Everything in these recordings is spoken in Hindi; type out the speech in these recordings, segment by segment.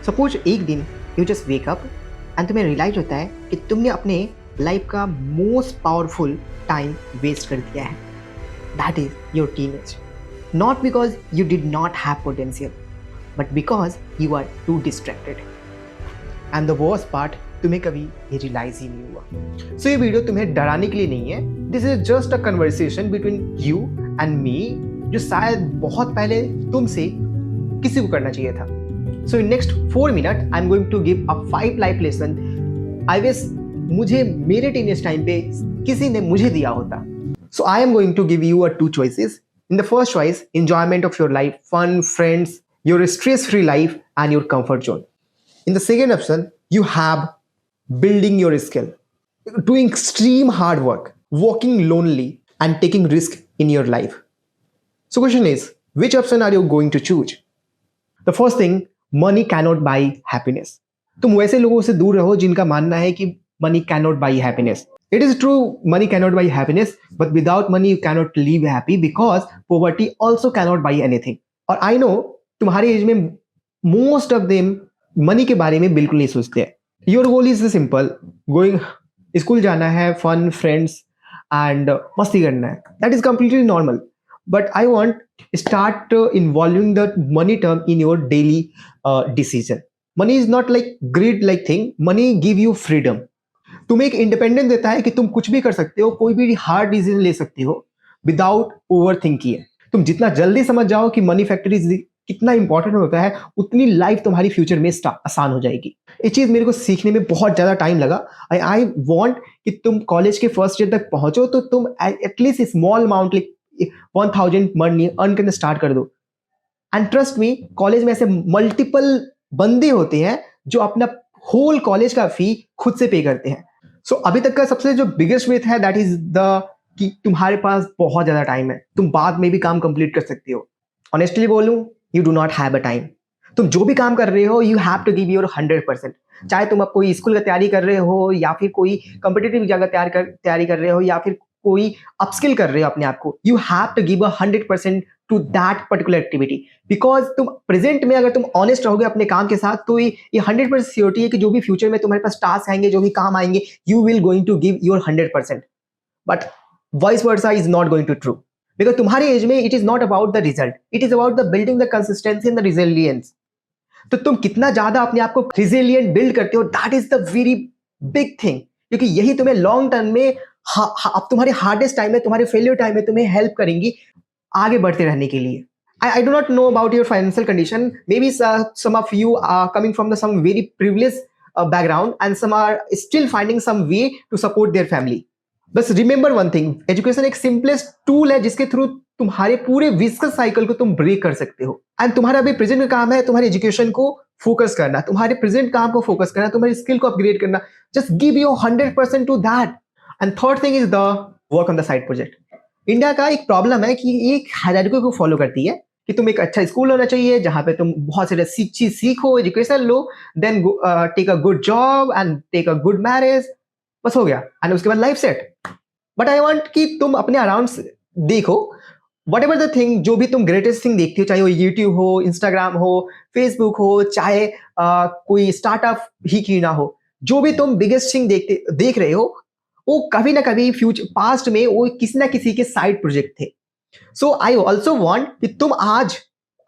सपोज एक दिन you just wake up and तुम्हें रियलाइज होता है कि तुमने अपने लाइफ का मोस्ट पावरफुल टाइम वेस्ट कर दिया है. That is your teenage. Not because you did not have potential but because you are too distracted. And the worst part, तुम्हें कभी ये रियलाइज ही नहीं हुआ. सो ये वीडियो तुम्हें डराने के लिए नहीं है. This is just a conversation between you and me, जो शायद बहुत पहले तुमसे किसी को करना चाहिए था. So in next 4 minutes, I'm going to give a 5 life lesson. I wish मुझे मेरे टीनेज टाइम पे किसी ने मुझे दिया होता. So I am going to give you 2 choices. In the first choice, enjoyment of your life, fun, friends, your stress-free life, and your comfort zone. In the second option, you have building your skill, doing extreme hard work, walking lonely, and taking risk in your life. So question is, which option are you going to choose? The first thing, money cannot by happiness. तुम वैसे लोगों से दूर रहो जिनका मानना है कि money cannot by happiness. It is true, money cannot by happiness, but without money you cannot live happy because poverty also cannot by anything. और आई नो तुम्हारे एज में मोस्ट ऑफ देम मनी के बारे में बिल्कुल नहीं सोचते हैं. Your goal is simple, going school जाना है, फन, फ्रेंड्स एंड मस्ती करना है. That is completely normal. But I want start involving the money term in your daily decision. Money is not like greed like thing. Money give you freedom. तुम्हें एक इंडिपेंडेंस देता है कि तुम कुछ भी कर सकते हो, कोई भी हार्ड डिसीजन ले सकते हो विदाउट ओवर थिंक किए. तुम जितना जल्दी समझ जाओ कि मनी फैक्टर कितना इंपॉर्टेंट होता है, उतनी लाइफ तुम्हारी फ्यूचर में आसान हो जाएगी. ये चीज मेरे को सीखने में बहुत ज्यादा टाइम लगा. आई वॉन्ट कि तुम कॉलेज के फर्स्ट ईयर तक पहुंचो तो तुम at least small amount 1000 money earn करना स्टार्ट कर दो. एंड ट्रस्ट मी, कॉलेज में ऐसे मल्टीपल बंदे होते हैं जो अपना होल कॉलेज का फी खुद से पे करते हैं. सो अभी तक का सबसे जो बिगेस्ट मिथ है दैट इज द कि तुम्हारे पास बहुत ज्यादा टाइम है, तुम बाद में भी काम कंप्लीट कर सकते हो. ऑनेस्टली बोलूं, you do not have a time. तुम जो भी काम कर रहे हो you have to give your 100%. चाहे तुम अब कोई स्कूल का तैयारी कर रहे हो या फिर कोई कॉम्पिटिटिव जगह तैयारी कर रहे हो या फिर कोई अपस्किल कर रहे हो अपने आप को, you have to give 100% to that particular activity. Because तुम प्रेजेंट में अगर तुम ऑनेस्ट रहोगे अपने काम के साथ तो ये 100% श्योरिटी है कि जो भी फ्यूचर में तुम्हारे पास टास्क आएंगे, जो भी काम आएंगे, you will going to give your 100%. But vice versa is not going to true. Because तुम्हारे एज में it is not about the result, it is about the building the consistency and the resilience. तो तुम कितना ज्यादा अपने आप को रिजिलियंट बिल्ड करते हो, that is the very big thing. क्योंकि यही तुम्हें लॉन्ग टर्म में अब तुम्हारे हार्डेस्ट टाइम में, तुम्हारे फेलियर टाइम में तुम्हें हेल्प करेंगी आगे बढ़ते रहने के लिए. I do not know about your financial condition. Maybe some of you are coming from some very privileged background and some are still finding some way to support their family. बस remember one thing, education एक simplest tool है जिसके थ्रू तुम्हारे पूरे विस्कस साइकिल को तुम ब्रेक कर सकते हो. एंड तुम्हारा अभी प्रेजेंट में काम है तुम्हारे एजुकेशन को फोकस करना, तुम्हारे प्रेजेंट काम को फोकस करना, तुम्हारी स्किल को अपग्रेड करना. Just give your 100% to that. And third thing is the work on the side project. India का एक प्रॉब्लम है कि एक हायरार्की को फॉलो करती है कि तुम एक अच्छा स्कूल होना चाहिए जहां पे तुम बहुत सारे चीज सीखो, एजुकेशन लो, then take a good job and take a good marriage, बस हो गया एंड उसके बाद life set. But I want कि तुम अपने अराउंड देखो, वट एवर द थिंग, जो भी तुम ग्रेटेस्ट थिंग देखती हो, चाहे वो यूट्यूब हो, इंस्टाग्राम हो, फेसबुक हो, चाहे कोई स्टार्टअप ही क्यों ना हो, जो भी तुम बिगेस्ट थिंग देख रहे हो, वो कभी ना कभी फ्यूचर पास्ट में वो किसी ना किसी के साइड प्रोजेक्ट थे. सो आई ऑल्सो वांट कि तुम आज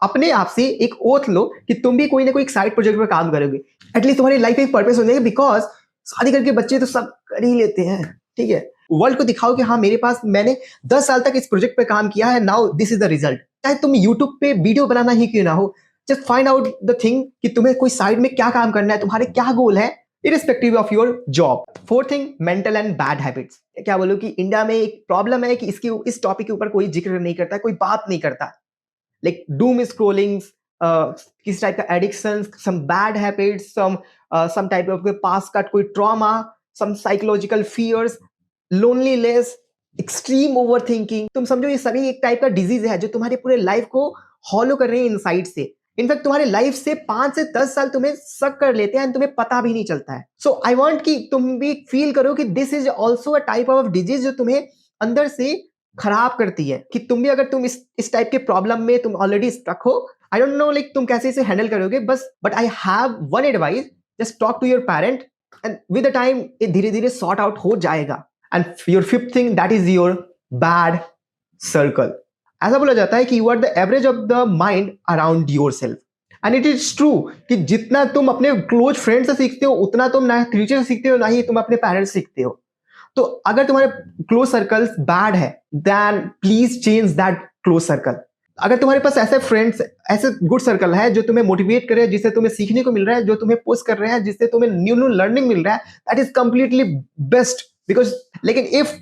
अपने आप से एक ओथ लो कि तुम भी कोई ना कोई साइड प्रोजेक्ट पर काम करोगे. एटलीस्ट तुम्हारी लाइफ में एक पर्पस हो जाएगा. बिकॉज शादी करके बच्चे तो सब कर ही लेते हैं, ठीक है. वर्ल्ड को दिखाओ कि हाँ मेरे पास, मैंने 10 साल तक इस प्रोजेक्ट पे काम किया है, now this is the result. चाहे तुम यूट्यूब पे वीडियो बनाना ही क्यों ना हो, just find out the thing कि तुम्हें कोई साइड में क्या काम करना है, तुम्हारे क्या गोल है, irrespective of your job. Fourth thing, mental and bad habits. क्या बोलो कि इंडिया में एक प्रॉब्लम है कि इस टॉपिक के ऊपर कोई जिक्र नहीं करता, कोई बात नहीं करता. लाइक डूम स्क्रोलिंग, किस टाइप का addiction, some bad habits, some type of past का कोई trauma, some psychological fears, loneliness, extreme overthinking. तुम समझो ये सभी एक टाइप का डिजीज है जो तुम्हारी पूरे लाइफ को हॉलो कर रहे हैं इनसाइड से. इनफैक्ट तुम्हारे लाइफ से 5 से 10 साल तुम्हें सक कर लेते हैं, तुम्हें पता भी नहीं चलता है. सो आई वांट कि तुम भी फील करो कि this is also a type of disease जो तुम्हें अंदर से खराब करती है. कि तुम भी अगर तुम इस टाइप के प्रॉब्लम में तुम ऑलरेडी स्टक हो, आई डोंट नो लाइक तुम कैसे इसे हैंडल करोगे, बस but I have one advice, just talk to your parent and with the time ये धीरे धीरे सॉर्ट आउट हो जाएगा. And your fifth thing, that is your bad circle. ऐसा बोला जाता है कि you are the average of the mind around yourself. And it is true कि जितना तुम अपने क्लोज फ्रेंड से सीखते हो उतना तुम ना टीचर से सीखते हो, ना ही तुम अपने पेरेंट्स से सीखते हो. तो अगर तुम्हारे क्लोज सर्कल्स बैड है, then please change that close circle. अगर तुम्हारे पास ऐसे फ्रेंड्स, ऐसे गुड सर्कल है जो तुम्हें मोटिवेट करे, जिससे तुम्हें सीखने को मिल रहा है, जो तुम्हें पुश कर रहे हैं, जिससे तुम्हें न्यू न्यू लर्निंग मिल रहा है, that is completely best. Because लेकिन इफ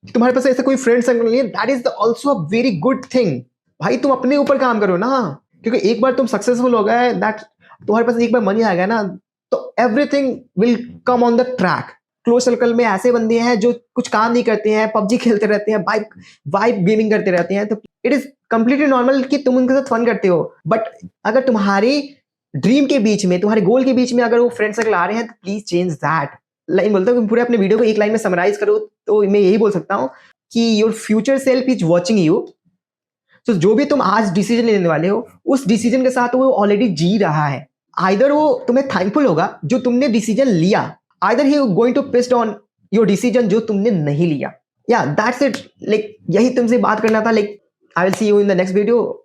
तुम्हारे पास ऐसा कोई फ्रेंड सर्कल नहीं है, that is also a very good thing. भाई तुम अपने ऊपर काम करो ना, क्योंकि एक बार तुम सक्सेसफुल हो गए, दैट तुम्हारे पास एक बार मनी आ गया ना, तो everything will come on the track. Close circle में ऐसे बंदे हैं जो कुछ काम नहीं करते हैं, पबजी खेलते रहते हैं, वाइब गेमिंग करते रहते हैं, तो इट इज कंप्लीटली नॉर्मल कि तुम उनके साथ फन करते हो. बट अगर तुम्हारी ड्रीम के बीच में, तुम्हारे गोल के बीच में अगर वो फ्रेंड सर्कल आ रहे हैं, तो प्लीज चेंज दैट. लाइन बोलता हूँ, पूरे अपने वीडियो को एक लाइन में समराइज करो तो मैं यही बोल सकता हूँ कि your future self is watching you. तो जो भी तुम आज डिसीजन लेने वाले हो, उस डिसीजन के साथ वो ऑलरेडी जी रहा है. आइदर वो तुम्हें थैंकफुल होगा जो तुमने डिसीजन लिया, either he going to pissed on your decision जो तुमने नहीं लिया. या दैट्स इट. लाइक यही तुमसे बात करना था. Like I will see you in the next video.